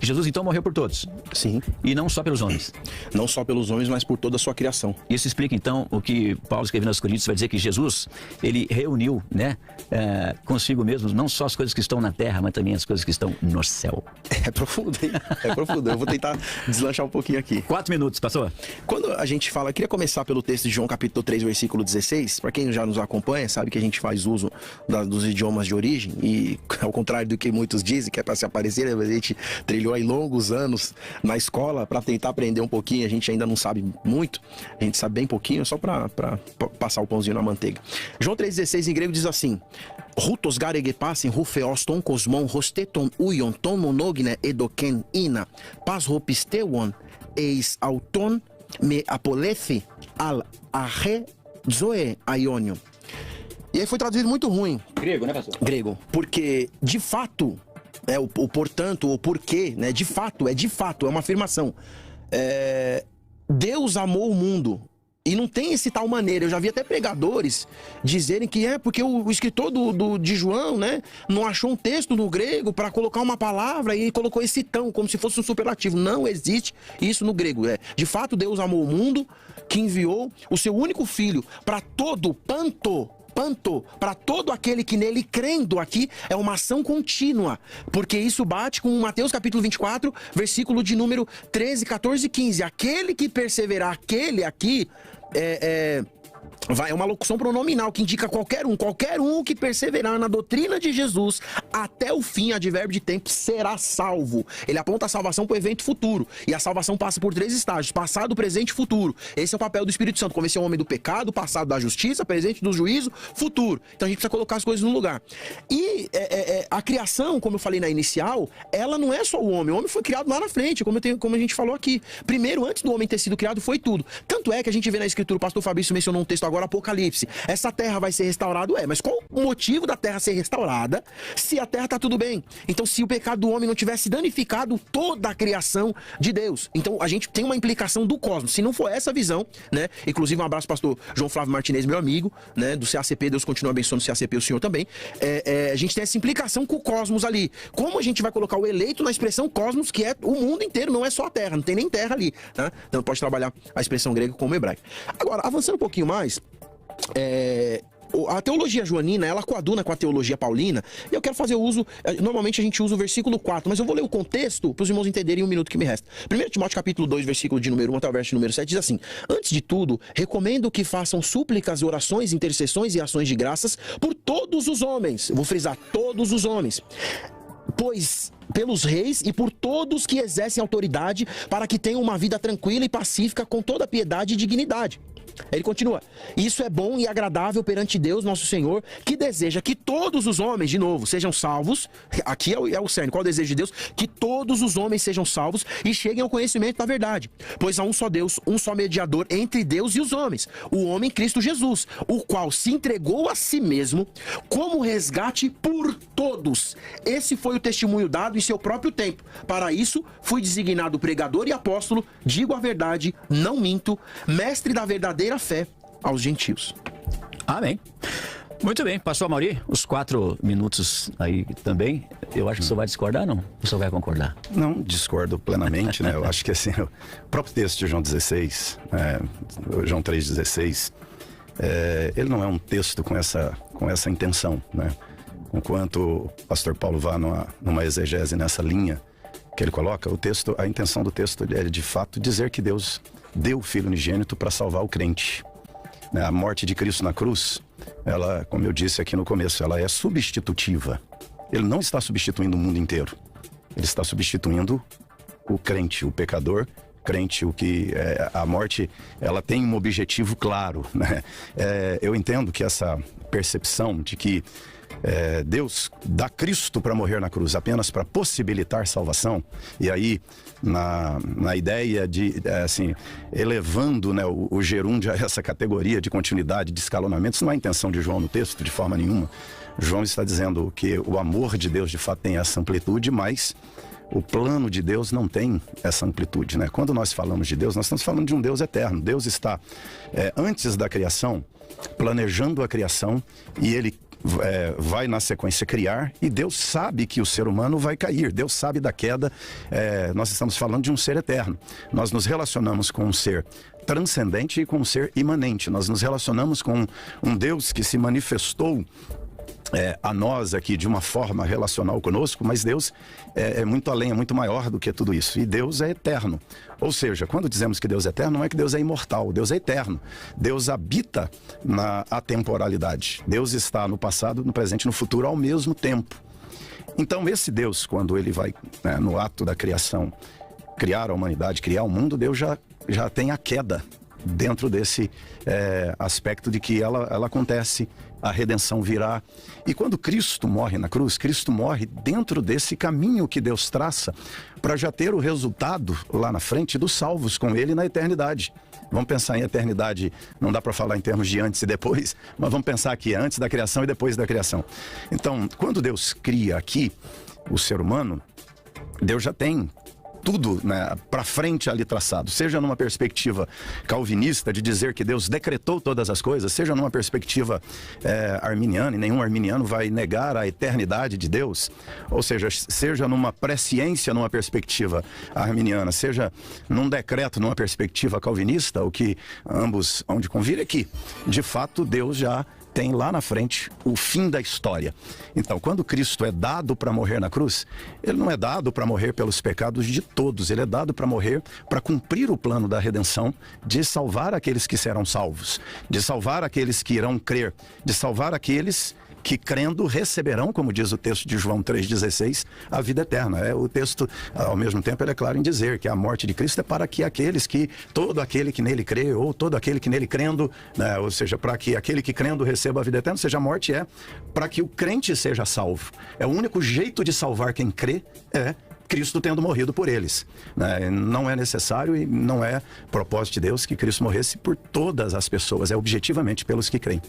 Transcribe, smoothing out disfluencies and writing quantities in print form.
Jesus então morreu por todos. Sim. E não só pelos homens. Não só pelos homens, mas por toda a sua criação. Isso explica então o que Paulo escreveu aos Coríntios, vai dizer que Jesus, ele reuniu, né, consigo mesmo, não só as coisas que estão na terra, mas também as coisas que estão no céu. É profundo, hein? É profundo. Eu vou tentar deslanchar um pouquinho aqui. 4 minutos, pastor. Quando a gente fala, eu queria começar pelo texto de João capítulo 3, versículo 16. Para quem já nos acompanha, sabe que a gente faz uso dos idiomas de origem. E ao contrário do que muitos dizem, que é para se aparecer, a gente trilhou aí longos anos na escola para tentar aprender um pouquinho. A gente ainda não sabe muito, a gente sabe bem pouquinho, só para passar o pãozinho na manteiga. João 3,16 em grego diz assim: Rutos garegepasin rufeoston cosmon rosteton uion ton monogne edoken ina pas hopisteuon eis auton me apolethi al arre zoe aionion. E aí foi traduzido muito ruim. Grego, né, pastor? Grego. Porque, de fato, o portanto, o porquê, né? De fato, é uma afirmação. Deus amou o mundo. E não tem esse tal maneira. Eu já vi até pregadores dizerem que porque o escritor de João, né, não achou um texto no grego para colocar uma palavra e colocou esse tão, como se fosse um superlativo. Não existe isso no grego. De fato, Deus amou o mundo, que enviou o seu único filho para todo panto, para todo aquele que nele crendo. Aqui é uma ação contínua, porque isso bate com Mateus capítulo 24, versículo de número 13, 14 e 15. Aquele que perseverar, aquele aqui é uma locução pronominal que indica qualquer um que perseverar na doutrina de Jesus até o fim, advérbio de tempo, será salvo. Ele aponta a salvação para o evento futuro, e a salvação passa por 3 estágios: passado, presente e futuro. Esse é o papel do Espírito Santo: convencer o homem do pecado, passado da justiça, presente do juízo, futuro. Então a gente precisa colocar as coisas no lugar. E a criação, como eu falei na inicial, ela não é só o homem foi criado lá na frente, como a gente falou aqui. Primeiro, antes do homem ter sido criado, foi tudo. Tanto é que a gente vê na escritura, o pastor Fabrício mencionou um texto agora, Apocalipse: essa terra vai ser restaurada. Mas qual o motivo da terra ser restaurada se a terra tá tudo bem? Então, se o pecado do homem não tivesse danificado toda a criação de Deus, então a gente tem uma implicação do cosmos. Se não for essa visão, né? Inclusive, um abraço pastor João Flávio Martinez, meu amigo, né, do CACP, Deus continua abençoando o CACP, o senhor também. A gente tem essa implicação com o cosmos ali. Como a gente vai colocar o eleito na expressão cosmos, que é o mundo inteiro, não é só a terra, não tem nem terra ali, né? Então pode trabalhar a expressão grega como hebraica. Agora, avançando um pouquinho mais, a teologia joanina, ela coaduna com a teologia paulina, e eu quero fazer uso, normalmente a gente usa o versículo 4, mas eu vou ler o contexto para os irmãos entenderem 1 minuto que me resta. 1 Timóteo capítulo 2, versículo de número 1 até o verso número 7, diz assim: antes de tudo, recomendo que façam súplicas, orações, intercessões e ações de graças por todos os homens. Eu vou frisar: todos os homens, pois pelos reis e por todos que exercem autoridade, para que tenham uma vida tranquila e pacífica, com toda piedade e dignidade. Ele continua: isso é bom e agradável perante Deus nosso Senhor, que deseja que todos os homens, de novo, sejam salvos. Aqui é o cerne. Qual é o desejo de Deus? Que todos os homens sejam salvos e cheguem ao conhecimento da verdade. Pois há um só Deus, um só mediador entre Deus e os homens, o homem Cristo Jesus, o qual se entregou a si mesmo como resgate por todos. Esse foi o testemunho dado em seu próprio tempo. Para isso fui designado pregador e apóstolo, digo a verdade, não minto, mestre da verdadeira fé aos gentios. Amém. Muito bem, pastor Mauri, os 4 minutos aí também. Eu acho que o senhor vai discordar, não? O senhor vai concordar? Não, discordo plenamente, né? Eu acho que assim, o próprio texto de João 16, João 3,16, ele não é um texto com essa intenção, né? Enquanto o pastor Paulo vá numa exegese nessa linha que ele coloca, a intenção do texto é de fato dizer que Deus deu o Filho unigênito para salvar o crente. A morte de Cristo na cruz, ela, como eu disse aqui no começo, ela é substitutiva. Ele não está substituindo o mundo inteiro. Ele está substituindo o crente, o pecador crente. A morte, ela tem um objetivo claro, né? Eu entendo que essa percepção de que Deus dá Cristo para morrer na cruz apenas para possibilitar salvação, e aí na ideia de assim, elevando, né, o gerúndio a essa categoria de continuidade, de escalonamento, isso não é a intenção de João no texto de forma nenhuma. João está dizendo que o amor de Deus de fato tem essa amplitude, mas o plano de Deus não tem essa amplitude, né? Quando nós falamos de Deus, nós estamos falando de um Deus eterno. Deus está antes da criação planejando a criação, e ele vai na sequência criar, e Deus sabe que o ser humano vai cair, Deus sabe da queda. Nós estamos falando de um ser eterno, nós nos relacionamos com um ser transcendente e com um ser imanente, nós nos relacionamos com um Deus que se manifestou a nós aqui de uma forma relacional conosco, mas Deus é muito além, é muito maior do que tudo isso, e Deus é eterno. Ou seja, quando dizemos que Deus é eterno, não é que Deus é imortal, Deus é eterno. Deus habita na atemporalidade. Deus está no passado, no presente e no futuro ao mesmo tempo. Então esse Deus, quando ele vai, no ato da criação, criar a humanidade, criar o mundo, Deus já tem a queda dentro desse aspecto de que ela acontece, a redenção virá. E quando Cristo morre na cruz, Cristo morre dentro desse caminho que Deus traça para já ter o resultado lá na frente dos salvos com Ele na eternidade. Vamos pensar em eternidade, não dá para falar em termos de antes e depois, mas vamos pensar aqui antes da criação e depois da criação. Então, quando Deus cria aqui o ser humano, Deus já tem tudo, para frente ali traçado, seja numa perspectiva calvinista de dizer que Deus decretou todas as coisas, seja numa perspectiva arminiana, e nenhum arminiano vai negar a eternidade de Deus, ou seja numa presciência numa perspectiva arminiana, seja num decreto numa perspectiva calvinista, o que ambos onde convir é que, de fato, Deus já tem lá na frente o fim da história. Então, quando Cristo é dado para morrer na cruz, ele não é dado para morrer pelos pecados de todos, ele é dado para morrer para cumprir o plano da redenção, de salvar aqueles que serão salvos, de salvar aqueles que irão crer, de salvar aqueles que crendo receberão, como diz o texto de João 3,16, a vida eterna. O texto, ao mesmo tempo, ele é claro em dizer que a morte de Cristo é para que todo aquele que nele crê, ou todo aquele que nele crendo, ou seja, para que aquele que crendo receba a vida eterna, ou seja, a morte é para que o crente seja salvo. É o único jeito de salvar quem crê, Cristo tendo morrido por eles. Não é necessário e não é propósito de Deus que Cristo morresse por todas as pessoas, é objetivamente pelos que creem.